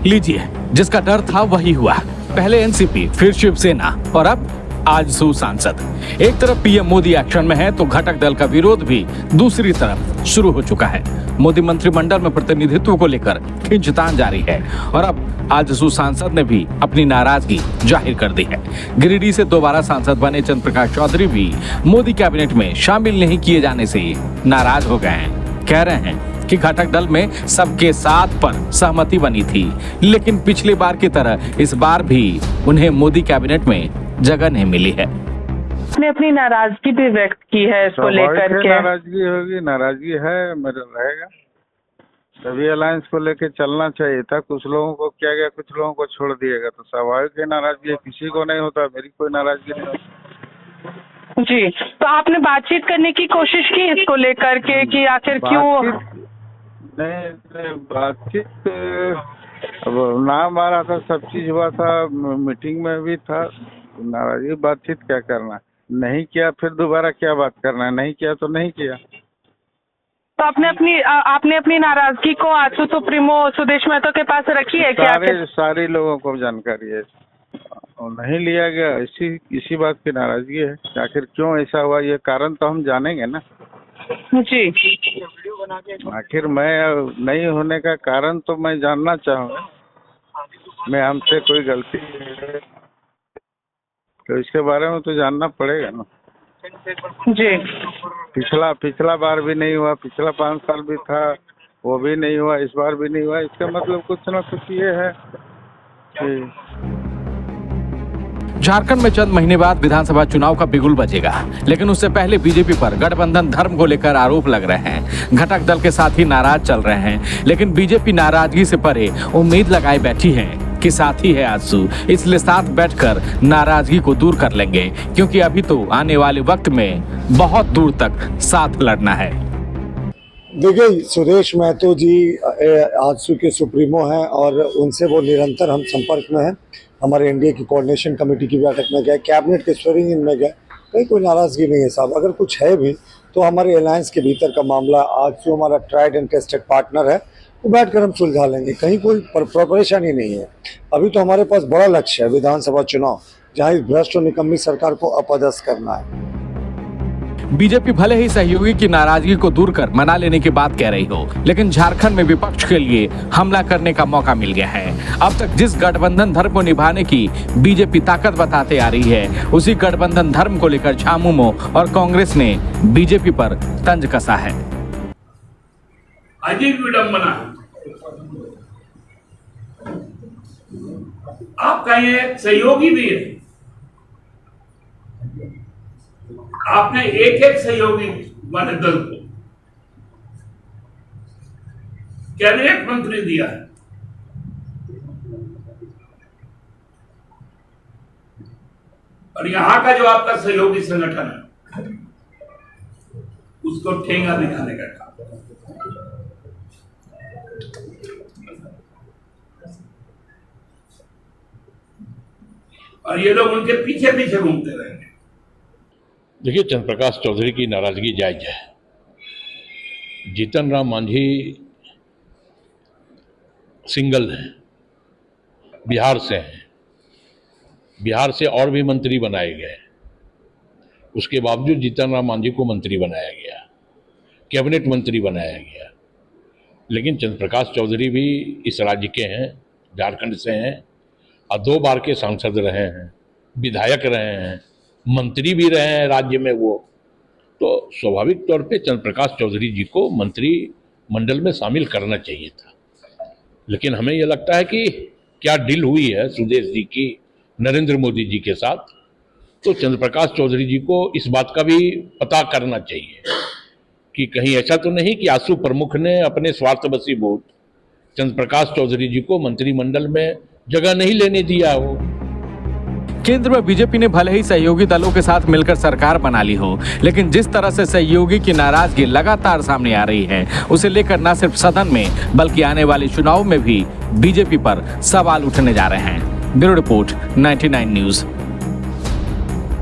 लीजिए, जिसका डर था वही हुआ। पहले एनसीपी, फिर शिवसेना और अब आजसू सांसद। एक तरफ पीएम मोदी एक्शन में है तो घटक दल का विरोध भी दूसरी तरफ शुरू हो चुका है। मोदी मंत्रिमंडल में प्रतिनिधित्व को लेकर खींचतान जारी है और अब आजसू सांसद ने भी अपनी नाराजगी जाहिर कर दी है। गिरिडीह से दोबारा सांसद बने चंद्र प्रकाश चौधरी भी मोदी कैबिनेट में शामिल नहीं किए जाने से नाराज हो गए हैं। कह रहे हैं कि घटक दल में सबके साथ पर सहमति बनी थी, लेकिन पिछली बार की तरह इस बार भी उन्हें मोदी कैबिनेट में जगह नहीं मिली है। ने अपनी नाराजगी भी व्यक्त की है इसको लेकर के। नाराजगी होगी, नाराजगी है, मेरा रहेगा। सभी अलायंस को लेकर चलना चाहिए था। कुछ लोगों को किया गया, कुछ लोगों को छोड़ दिएगा, तो स्वाभाविक है नाराजगी है। किसी को नहीं होता, मेरी कोई नाराजगी नहीं होती। जी, तो आपने बातचीत करने की कोशिश की इसको लेकर के कि आखिर क्यों? नहीं, बातचीत अब नाम आ रहा था, सब चीज हुआ था, मीटिंग में भी था। नाराजगी बातचीत क्या करना, नहीं किया फिर दोबारा क्या बात करना है, नहीं किया तो नहीं किया। तो आपने अपनी नाराजगी को आजसू सुप्रीमो सुदेश महतो के पास रखी है क्या? सारे लोगों को जानकारी है और नहीं लिया गया, इसी बात की नाराजगी है। आखिर क्यों ऐसा हुआ, ये कारण तो हम जानेंगे ना। जी, आखिर मैं नहीं होने का कारण तो मैं जानना चाहूँगा। मैं हमसे कोई गलती है तो इसके बारे में तो जानना पड़ेगा ना। जी, पिछला बार भी नहीं हुआ, पिछला 5 साल भी था, वो भी नहीं हुआ, इस बार भी नहीं हुआ। इसका मतलब कुछ ना कुछ ये है कि झारखंड में चंद महीने बाद विधानसभा चुनाव का बिगुल बजेगा, लेकिन उससे पहले बीजेपी पर गठबंधन धर्म को लेकर आरोप लग रहे हैं। घटक दल के साथ ही नाराज चल रहे हैं, लेकिन बीजेपी नाराजगी से परे उम्मीद लगाए बैठी है कि साथी है आजसू, इसलिए साथ बैठकर नाराजगी को दूर कर लेंगे, क्योंकि अभी तो आने वाले वक्त में बहुत दूर तक साथ लड़ना है। देखिए, सुदेश महतो जी आजसू के सुप्रीमो हैं और उनसे वो निरंतर हम संपर्क में हैं। हमारे एनडीए की कोऑर्डिनेशन कमेटी की बैठक में गए, कैबिनेट के स्वेरिंग इन में गए, कहीं कोई नाराजगी नहीं है साहब। अगर कुछ है भी तो हमारे अलायंस के भीतर का मामला, आजसू हमारा ट्राइड एंड टेस्टेड पार्टनर है, वो बैठकर हम सुलझा लेंगे। कहीं कोई परेशानी नहीं है। अभी तो हमारे पास बड़ा लक्ष्य है विधानसभा चुनाव, जहाँ इस भ्रष्ट और निकम्मी सरकार को अपदस्थ करना है। बीजेपी भले ही सहयोगी की नाराजगी को दूर कर मना लेने की बात कह रही हो, लेकिन झारखंड में विपक्ष के लिए हमला करने का मौका मिल गया है। अब तक जिस गठबंधन धर्म को निभाने की बीजेपी ताकत बताते आ रही है, उसी गठबंधन धर्म को लेकर झामुमो और कांग्रेस ने बीजेपी पर तंज कसा है। अजीब विडंबना, आपका ये सहयोगी भी है, आपने एक सहयोगी वाले दल को कैबिनेट मंत्री दिया है। और यहां का जो आपका सहयोगी संगठन है उसको ठेंगा दिखाने का काम। और ये लोग उनके पीछे पीछे घूमते रहेंगे। देखिए, चंद्र प्रकाश चौधरी की नाराजगी जायज है। जीतन राम मांझी सिंगल हैं, बिहार से हैं। बिहार से और भी मंत्री बनाए गए, उसके बावजूद जीतन राम मांझी को मंत्री बनाया गया, कैबिनेट मंत्री बनाया गया। लेकिन चंद्र प्रकाश चौधरी भी इस राज्य के हैं, झारखंड से हैं और 2 बार के सांसद रहे हैं, विधायक रहे हैं, मंत्री भी रहे हैं राज्य में वो। तो स्वाभाविक तौर पे चंद्र प्रकाश चौधरी जी को मंत्री मंडल में शामिल करना चाहिए था। लेकिन हमें यह लगता है कि क्या डील हुई है सुदेश जी की नरेंद्र मोदी जी के साथ, तो चंद्र प्रकाश चौधरी जी को इस बात का भी पता करना चाहिए कि कहीं ऐसा तो नहीं कि आजसू प्रमुख ने अपने स्वार्थवशीभूत चंद्र प्रकाश चौधरी जी को मंत्रिमंडल में जगह नहीं लेने दिया हो। केंद्र में बीजेपी ने भले ही सहयोगी दलों के साथ मिलकर सरकार बना ली हो, लेकिन जिस तरह से सहयोगी की नाराजगी लगातार सामने आ रही है, उसे लेकर न सिर्फ सदन में बल्कि आने वाले चुनाव में भी बीजेपी पर सवाल उठने जा रहे हैं। Bureau report 99 news.